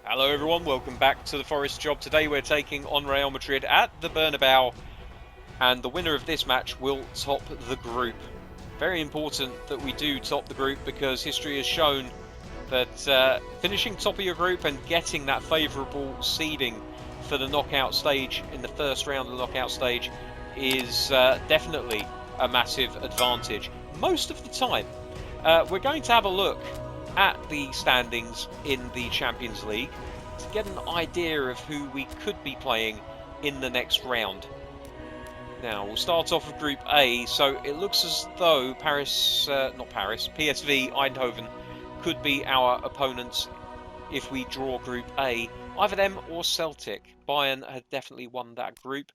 Hello everyone, welcome back to the Forest Job. Today we're taking on Real Madrid at the Bernabeu, and the winner of this match will top the group. Very important that we do top the group, because history has shown that finishing top of your group and getting that favourable seeding for the knockout stage in the first round of the knockout stage is definitely a massive advantage. Most of the time, we're going to have a look at the standings in the Champions League to get an idea of who we could be playing in the next round. Now, we'll start off with Group A. So it looks as though PSV Eindhoven could be our opponents if we draw Group A. Either them or Celtic. Bayern had definitely won that group.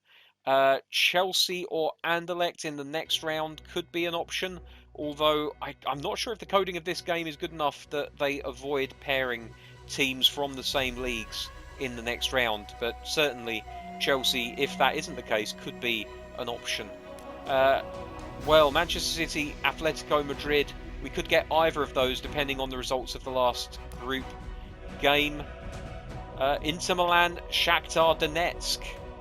Chelsea or Anderlecht in the next round could be an option, although I'm not sure if the coding of this game is good enough that they avoid pairing teams from the same leagues in the next round. But certainly Chelsea, if that isn't the case, could be an option. Well, Manchester City, Atletico Madrid, we could get either of those depending on the results of the last group game. Inter Milan, Shakhtar Donetsk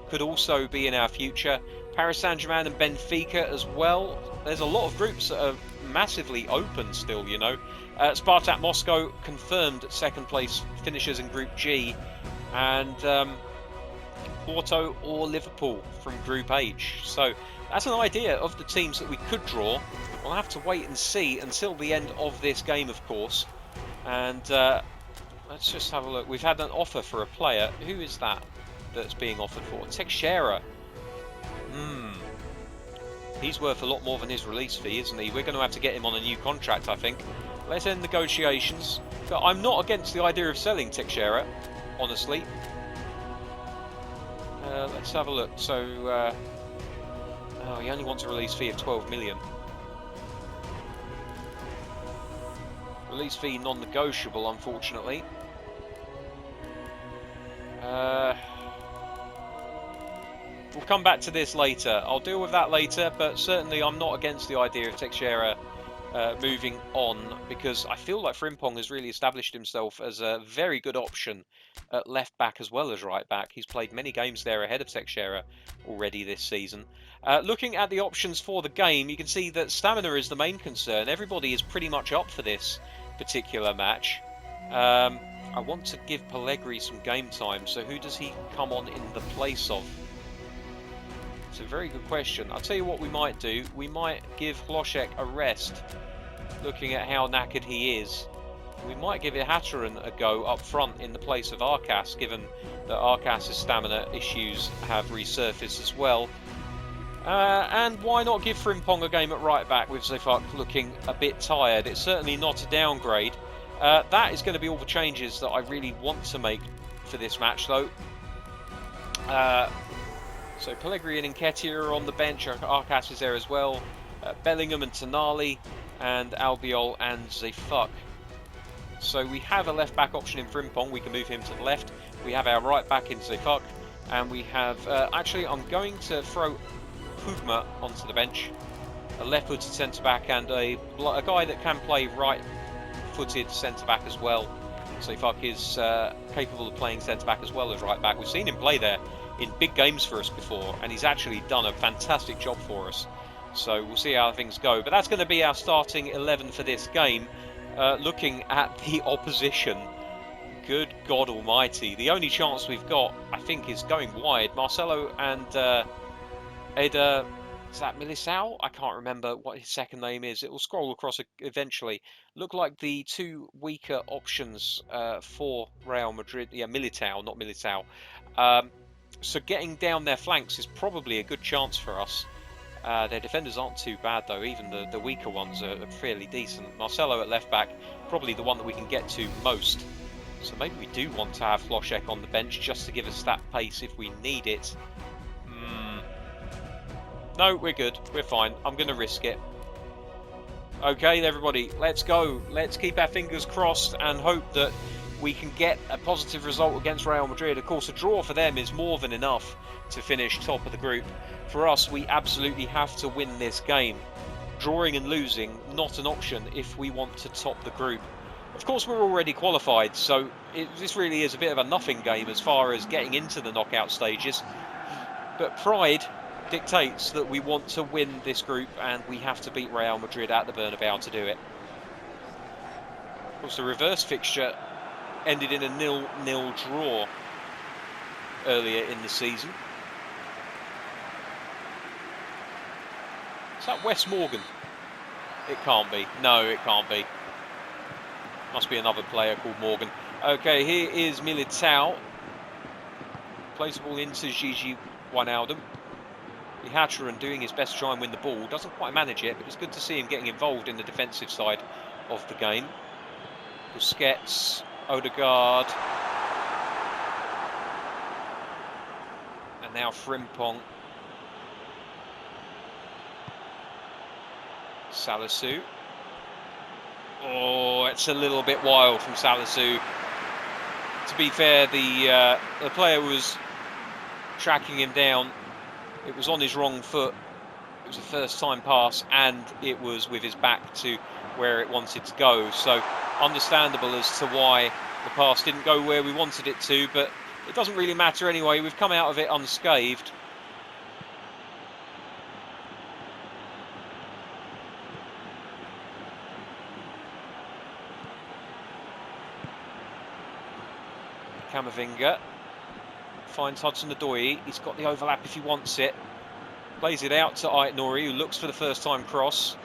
could also be in our future. Paris Saint-Germain and Benfica as well. There's a lot of groups that are massively open still, you know. Spartak Moscow confirmed second place finishers in Group G. And Porto or Liverpool from Group H. So that's an idea of the teams that we could draw. We'll have to wait and see until the end of this game, of course. And let's just have a look. We've had an offer for a player. Who is that that's being offered for? Teixeira. He's worth a lot more than his release fee, isn't he? We're going to have to get him on a new contract, I think. Let's end negotiations. But I'm not against the idea of selling Teixeira, honestly. Let's have a look. So, oh, he only wants a release fee of 12 million. Release fee non-negotiable, unfortunately. We'll come back to this later. I'll deal with that later, but certainly I'm not against the idea of Teixeira moving on, because I feel like Frimpong has really established himself as a very good option at left back as well as right back. He's played many games there ahead of Teixeira already this season. Looking at the options for the game, you can see that stamina is the main concern. Everybody is pretty much up for this particular match. I want to give Pellegrini some game time, so who does he come on in the place of? It's a very good question. I'll tell you what we might do. We might give Hlošek a rest, looking at how knackered he is. We might give Ihataren a go up front in the place of Arcas, given that Arcas' stamina issues have resurfaced as well. And why not give Frimpong a game at right back with Zefak looking a bit tired? It's certainly not a downgrade. That is going to be all the changes that I really want to make for this match, though. So Pellegrini and Nketiah are on the bench. Arcas is there as well. Bellingham and Tonali, and Albiol and Zefak. So we have a left back option in Frimpong. We can move him to the left. We have our right back in Zefak, and we have actually I'm going to throw Hugma onto the bench, a left-footed centre-back, and a guy that can play right-footed centre-back as well. Zefak is capable of playing centre-back as well as right-back. We've seen him play there in big games for us before, and he's actually done a fantastic job for us. So we'll see how things go. But that's going to be our starting 11 for this game. Looking at the opposition, good God almighty. The only chance we've got, I think, is going wide. Marcelo and Eder, is that Militao? I can't remember what his second name is. It will scroll across eventually. Look like the two weaker options for Real Madrid. Yeah, Militao, not Militao. So getting down their flanks is probably a good chance for us. Their defenders aren't too bad, though. Even the weaker ones are fairly decent. Marcelo at left back, probably the one that we can get to most. So maybe we do want to have Hlošek on the bench just to give us that pace if we need it. No, we're good. We're fine. I'm going to risk it. Okay, everybody, let's go. Let's keep our fingers crossed and hope that we can get a positive result against Real Madrid. Of course, a draw for them is more than enough to finish top of the group. For us, we absolutely have to win this game. Drawing and losing, not an option if we want to top the group. Of course, we're already qualified, so this really is a bit of a nothing game as far as getting into the knockout stages. But pride dictates that we want to win this group, and we have to beat Real Madrid at the Bernabeu to do it. Of course, the reverse fixture ended in a 0-0 draw earlier in the season. Is that Wes Morgan? It can't be. No, it can't be. Must be another player called Morgan. Okay, here is Militao. Plays the ball into Gigi Wijnaldum. Ihataren doing his best to try and win the ball. Doesn't quite manage it, but it's good to see him getting involved in the defensive side of the game. Busquets, Odegaard. And now Frimpong. Salisu. Oh, it's a little bit wild from Salisu. To be fair, the player was tracking him down. It was on his wrong foot. It was a first-time pass, and it was with his back to where it wanted to go. So, understandable as to why the pass didn't go where we wanted it to, but it doesn't really matter anyway. We've come out of it unscathed. Camavinga finds Hudson-Odoi. He's got the overlap if he wants it. Plays it out to Ait-Nouri, who looks for the first time cross.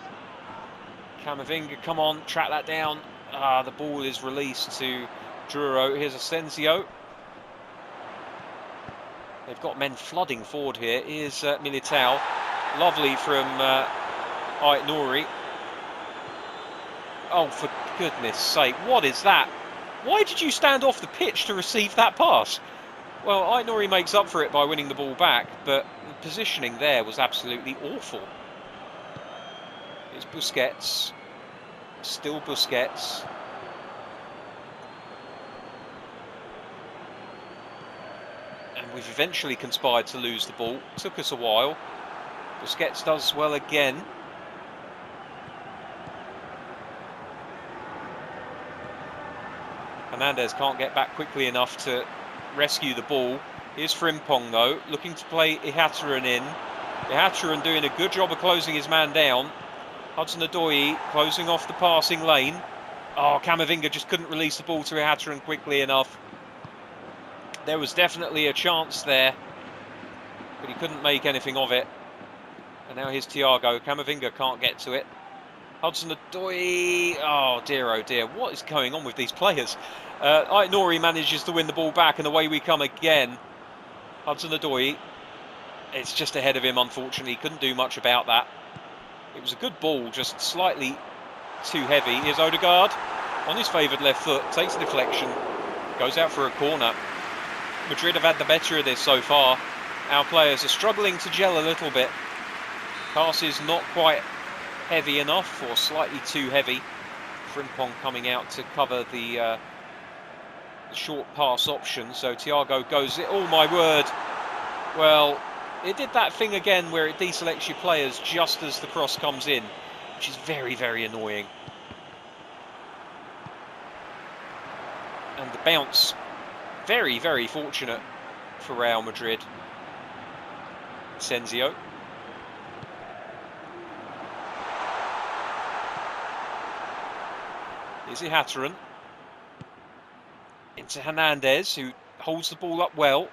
Camavinga, come on, track that down. The ball is released to Duro. Here's Asensio. They've got men flooding forward here. Here's Militao. Lovely from Ait-Nouri. Oh, for goodness sake, what is that? Why did you stand off the pitch to receive that pass? Well, Ait-Nouri makes up for it by winning the ball back, but the positioning there was absolutely awful. It's Busquets. Still Busquets. And we've eventually conspired to lose the ball. Took us a while. Busquets does well again. Hernandez can't get back quickly enough to rescue the ball. Here's Frimpong though, looking to play Ihataren in. Ihataren doing a good job of closing his man down. Hudson-Odoi closing off the passing lane. Oh, Camavinga just couldn't release the ball to Ihataren quickly enough. There was definitely a chance there, but he couldn't make anything of it. And now here's Thiago. Camavinga can't get to it. Hudson-Odoi. Oh dear, what is going on with these players? Ait-Nouri manages to win the ball back, and away we come again. Hudson-Odoi. It's just ahead of him, unfortunately. Couldn't do much about that. It was a good ball, just slightly too heavy. Here's Odegaard on his favoured left foot. Takes the deflection. Goes out for a corner. Madrid have had the better of this so far. Our players are struggling to gel a little bit. Pass is not quite heavy enough, or slightly too heavy. Frimpong coming out to cover the short pass option, so Thiago goes it. Oh my word! Well, it did that thing again where it deselects your players just as the cross comes in, which is very, very annoying. And the bounce, very, very fortunate for Real Madrid. Asensio. Here's Ihataren. Into Hernandez, who holds the ball up well.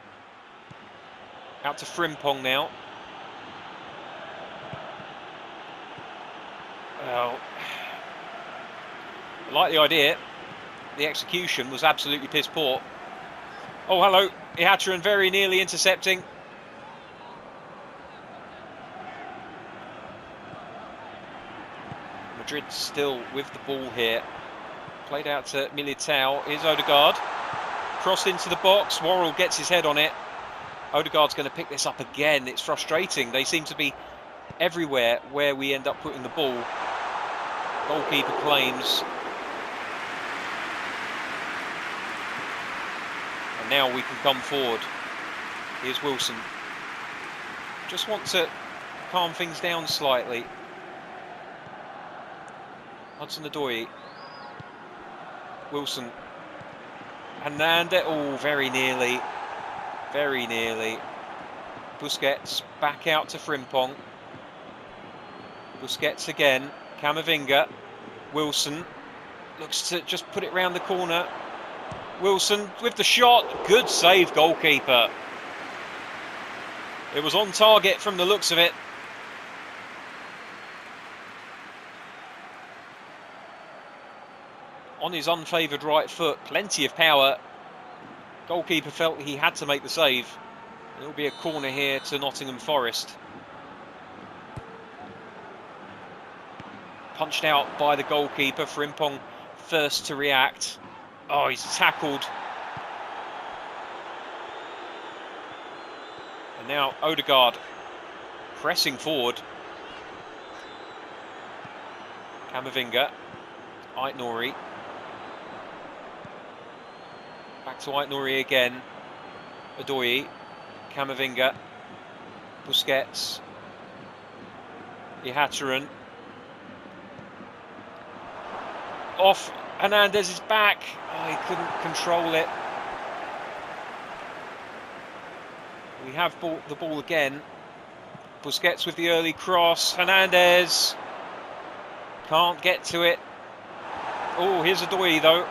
Out to Frimpong now. Well, I like the idea. The execution was absolutely piss poor. Oh, hello. Ihataren very nearly intercepting. Madrid still with the ball here. Played out to Militao. Here's Odegaard. Crossed into the box. Worrell gets his head on it. Odegaard's going to pick this up again. It's frustrating. They seem to be everywhere where we end up putting the ball. Goalkeeper claims. And now we can come forward. Here's Wilson. Just want to calm things down slightly. Hudson-Odoi. Wilson. Hernandez. Oh, very nearly. Very nearly. Busquets back out to Frimpong. Busquets again. Camavinga. Wilson looks to just put it round the corner. Wilson with the shot. Good save, goalkeeper. It was on target from the looks of it. On his unfavoured right foot, plenty of power. Goalkeeper felt he had to make the save. It'll be a corner here to Nottingham Forest. Punched out by the goalkeeper. Frimpong first to react. Oh, he's tackled. And now Odegaard pressing forward. Camavinga. Aït-Nouri. Back to Aït-Nouri again. Adoyi. Camavinga. Busquets. Ihataren. Off. Hernandez is back. Oh, he couldn't control it. We have the ball again. Busquets with the early cross. Hernandez can't get to it. Oh, here's Adoyi though.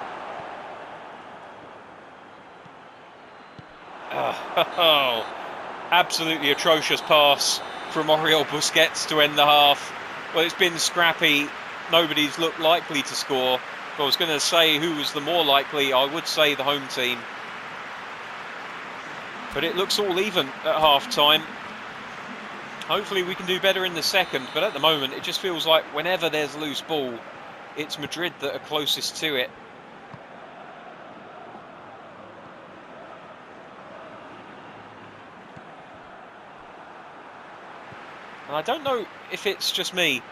Oh, absolutely atrocious pass from Oriol Busquets to end the half. Well, it's been scrappy. Nobody's looked likely to score. If I was going to say who was the more likely, I would say the home team. But it looks all even at half-time. Hopefully we can do better in the second, but at the moment it just feels like whenever there's a loose ball, it's Madrid that are closest to it. And I don't know if it's just me,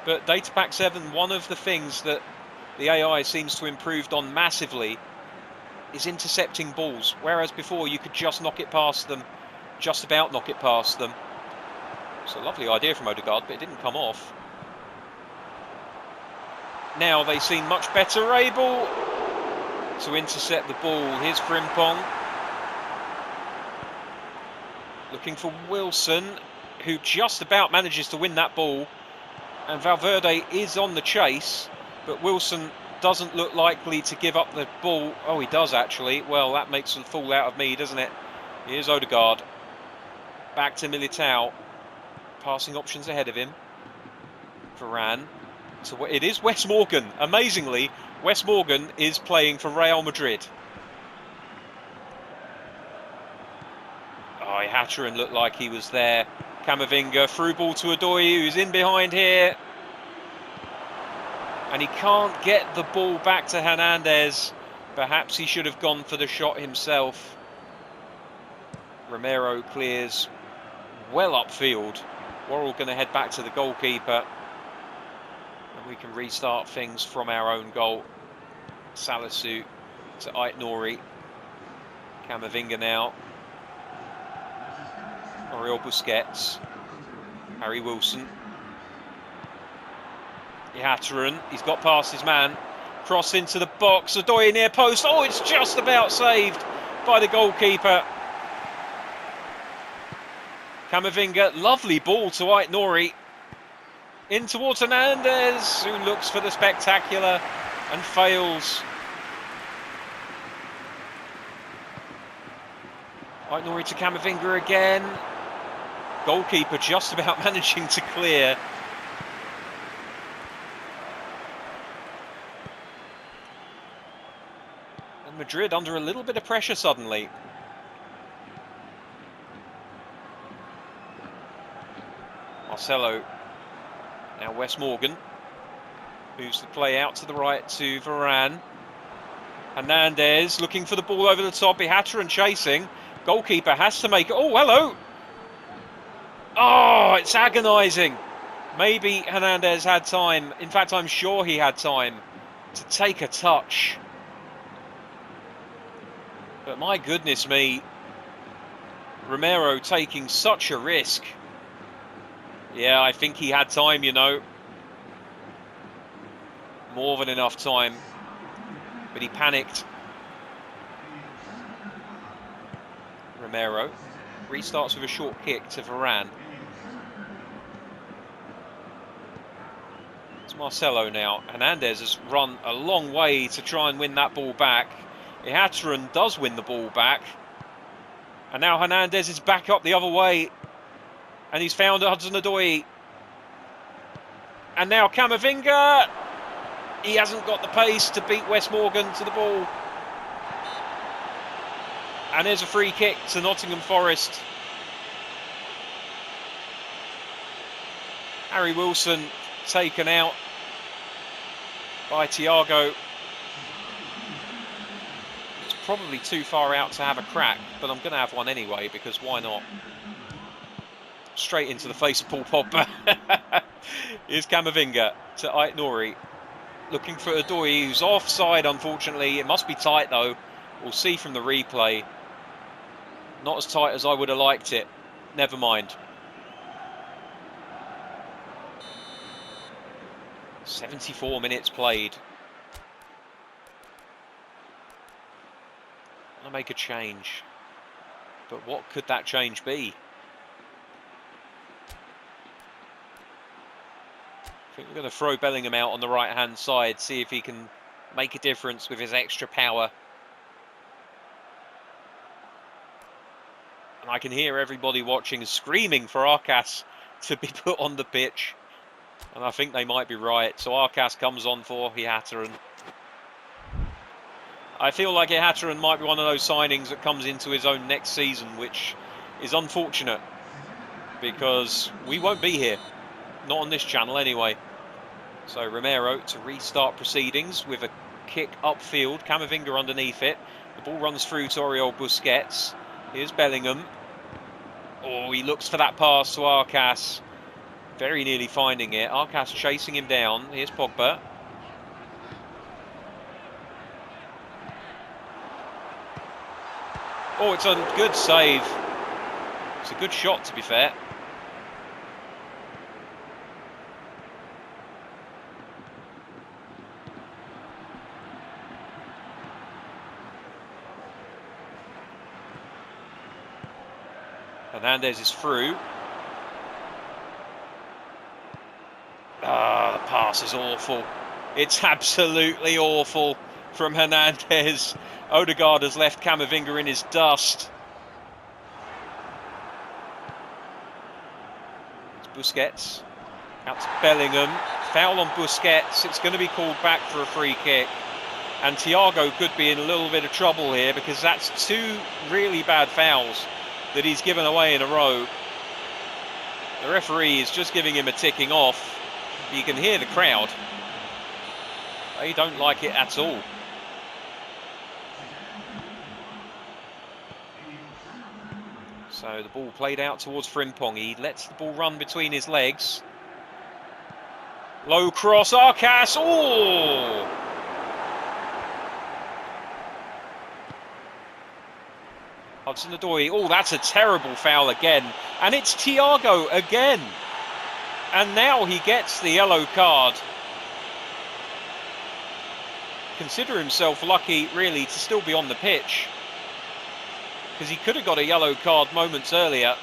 but Data Pack 7, one of the things that the AI seems to have improved on massively is intercepting balls, whereas before you could just knock it past them, just about knock it past them. It's a lovely idea from Odegaard, but it didn't come off. Now they seem much better able to intercept the ball. Here's Frimpong. Looking for Wilson, who just about manages to win that ball. And Valverde is on the chase, but Wilson doesn't look likely to give up the ball. Oh, he does actually. Well, that makes a fool out of me, doesn't it? Here's Odegaard. Back to Militao. Passing options ahead of him. Varane. So it is Wes Morgan. Amazingly, Wes Morgan is playing for Real Madrid. Oh, Ihataren looked like he was there. Camavinga, through ball to Adoyi, who's in behind here. And he can't get the ball back to Hernandez. Perhaps he should have gone for the shot himself. Romero clears well upfield. Worrell going to head back to the goalkeeper. And we can restart things from our own goal. Salisu to Aït-Nouri. Camavinga now. Oriol Busquets. Harry Wilson. Ihataren, he's got past his man. Cross into the box. Adoyi near post. Oh, it's just about saved by the goalkeeper. Camavinga, lovely ball to Aït-Nouri. In towards Hernandez, who looks for the spectacular and fails. Aït-Nouri to Camavinga again. Goalkeeper just about managing to clear. And Madrid under a little bit of pressure suddenly. Marcelo. Now Wes Morgan. Moves the play out to the right to Varane. Hernandez looking for the ball over the top. Ihataren chasing. Goalkeeper has to make it. Oh, hello. Oh, it's agonising. Maybe Hernandez had time. In fact, I'm sure he had time to take a touch. But my goodness me. Romero taking such a risk. Yeah, I think he had time, you know. More than enough time. but he panicked. Romero restarts with a short kick to Varane. It's Marcelo now. Hernandez has run a long way to try and win that ball back. Ihataren does win the ball back. And now Hernandez is back up the other way. And he's found Hudson-Odoi. And now Camavinga. He hasn't got the pace to beat Wes Morgan to the ball. And there's a free kick to Nottingham Forest. Harry Wilson taken out by Thiago. It's probably too far out to have a crack, but I'm going to have one anyway, because why not? Straight into the face of Paul Pogba. Here's Camavinga to Aït-Nouri. Looking for Odoi, who's offside, unfortunately. It must be tight, though. We'll see from the replay. Not as tight as I would have liked it. Never mind. 74 minutes played. I want to make a change. But what could that change be? I think we're going to throw Bellingham out on the right-hand side, see if he can make a difference with his extra power. And I can hear everybody watching screaming for Arcas to be put on the pitch. And I think they might be right. So Arcas comes on for Ihataren. I feel like Ihataren might be one of those signings that comes into his own next season, which is unfortunate. Because we won't be here. Not on this channel anyway. So Romero to restart proceedings with a kick upfield. Camavinga underneath it. The ball runs through to Oriol Busquets. Here's Bellingham. Oh, he looks for that pass to Arcas. Very nearly finding it. Arcas chasing him down. Here's Pogba. Oh, it's a good save. It's a good shot, to be fair. Hernandez is through. Ah, the pass is awful. It's absolutely awful from Hernandez. Odegaard has left Camavinga in his dust. It's Busquets. Out to Bellingham. Foul on Busquets. It's going to be called back for a free kick. And Thiago could be in a little bit of trouble here, because that's two really bad fouls that he's given away in a row. The referee is just giving him a ticking off. You can hear the crowd. They don't like it at all. So the ball played out towards Frimpong. He lets the ball run between his legs. Low cross, Arcas. Oh! Hudson-Odoi. Oh, that's a terrible foul again. And it's Thiago again. And now he gets the yellow card. Consider himself lucky, really, to still be on the pitch, because he could have got a yellow card moments earlier.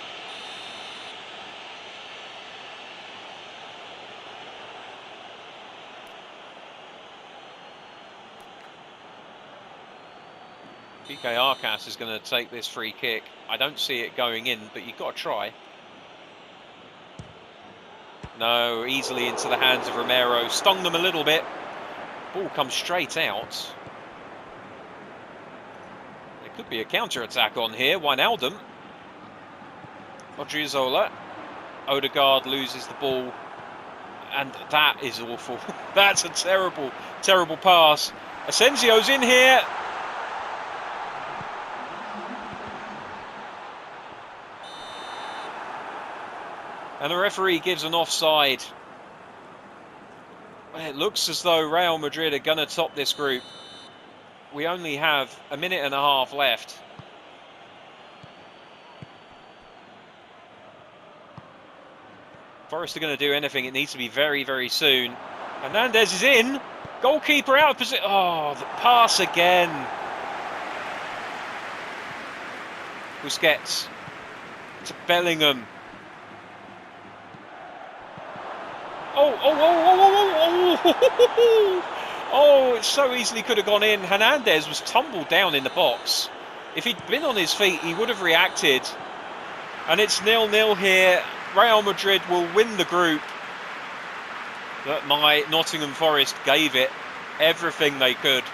PK Arcas is going to take this free kick. I don't see it going in, but you've got to try. No, easily into the hands of Romero. Stung them a little bit. Ball comes straight out. There could be a counter-attack on here. Wijnaldum. Odriozola. Odegaard loses the ball. And that is awful. That's a terrible, terrible pass. Asensio's in here. And the referee gives an offside. It looks as though Real Madrid are going to top this group. We only have a minute and a half left. Forest are going to do anything. It needs to be very, very soon. Hernandez is in. Goalkeeper out of position. Oh, the pass again. Busquets to Bellingham. Oh! Oh, it so easily could have gone in. Hernandez was tumbled down in the box. If he'd been on his feet, he would have reacted. And it's 0-0 here. Real Madrid will win the group. But my Nottingham Forest gave it everything they could.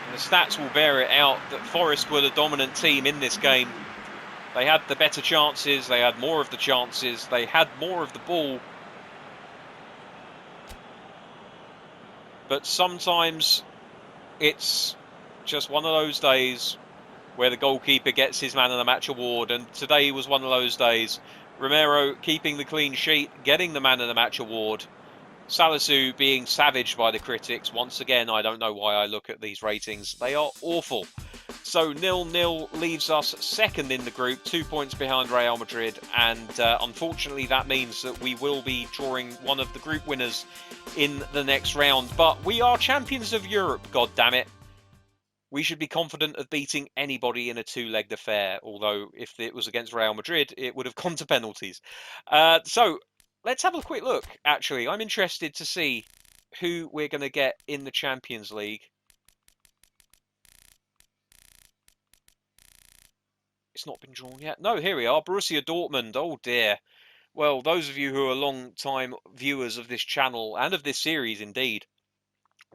And the stats will bear it out that Forest were the dominant team in this game. They had the better chances, they had more of the chances, they had more of the ball. But sometimes it's just one of those days where the goalkeeper gets his man of the match award, and today was one of those days. Romero keeping the clean sheet, getting the man of the match award. Salisu being savaged by the critics. Once again, I don't know why I look at these ratings. They are awful. So 0-0 leaves us second in the group, 2 points behind Real Madrid, and unfortunately that means that we will be drawing one of the group winners in the next round. But we are champions of Europe, god damn it. We should be confident of beating anybody in a two-legged affair, although if it was against Real Madrid, it would have gone to penalties. So let's have a quick look, actually. I'm interested to see who we're going to get in the Champions League. It's not been drawn yet. No, here we are. Borussia Dortmund. Oh dear. Well, those of you who are long-time viewers of this channel and of this series, indeed,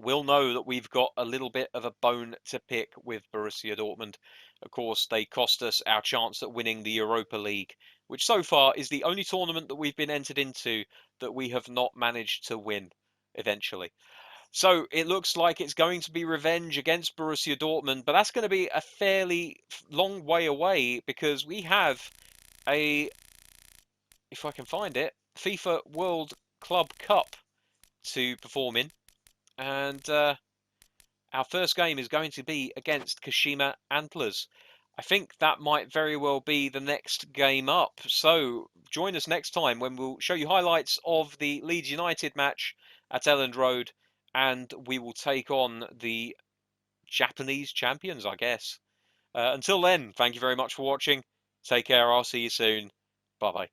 will know that we've got a little bit of a bone to pick with Borussia Dortmund. Of course, they cost us our chance at winning the Europa League, which so far is the only tournament that we've been entered into that we have not managed to win eventually. So it looks like it's going to be revenge against Borussia Dortmund, but that's going to be a fairly long way away because we have a, if I can find it, FIFA World Club Cup to perform in. And our first game is going to be against Kashima Antlers. I think that might very well be the next game up. So join us next time when we'll show you highlights of the Leeds United match at Elland Road, and we will take on the Japanese champions, I guess. Until then, thank you very much for watching. Take care. I'll see you soon. Bye bye.